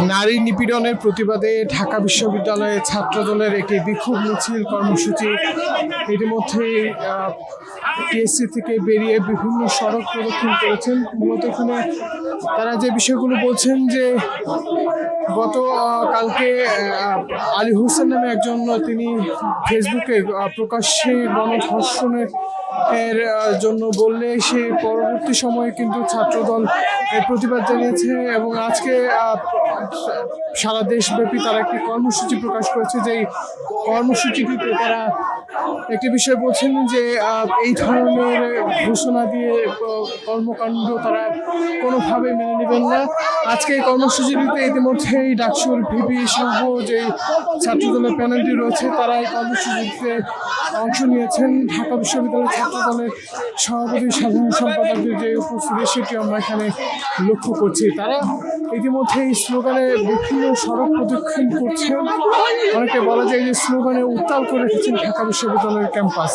নারী নিপীড়নের প্রতিবাদে ঢাকা বিশ্ববিদ্যালয়ে ছাত্রদলের একটি বিক্ষোভ মিছিল কর্মসূচি ইতিমধ্যেই টিএসসি থেকে বেরিয়ে বিভিন্ন সড়ক প্রদক্ষিণ করেছেন। মূলত এখানে তারা যে বিষয়গুলো বলছেন যে কালকে আলী হোসেন নামে একজন তিনি ফেসবুকে প্রকাশ্যে গণধর্ষণের জন্য বললে সে পরবর্তী সময়ে কিন্তু ছাত্রদল এর প্রতিবাদ জানিয়েছে এবং আজকে সারা দেশব্যাপী তারা একটি কর্মসূচি প্রকাশ করেছে। যে কর্মসূচিটিতে তারা একটি বিষয় বলছেন যে এই ধরনের ঘোষণা দিয়ে কর্মকাণ্ড তারা কোনোভাবে মেনে নেবেন না। আজকে এই কর্মসূচিটিতে ইতিমধ্যেই ডাকসুর ভিপি সহ যে ছাত্রদলের প্যানেলটি রয়েছে তারা এই কর্মসূচিতে অংশ নিয়েছেন। ঢাকা বিশ্ববিদ্যালয়ের ছাত্রদলের সভাপতি সাধারণ সম্পাদকের যে উপস্থিতি সেটি আমরা এখানে লক্ষ্য করছি। তারা ইতিমধ্যে এই স্লোগানে বিভিন্ন সড়ক প্রদক্ষিণ করছেন। অনেকে বলা যায় যে স্লোগানে উত্তাল করে রেখেছেন ঢাকা বিশ্ববিদ্যালয়ের ক্যাম্পাস।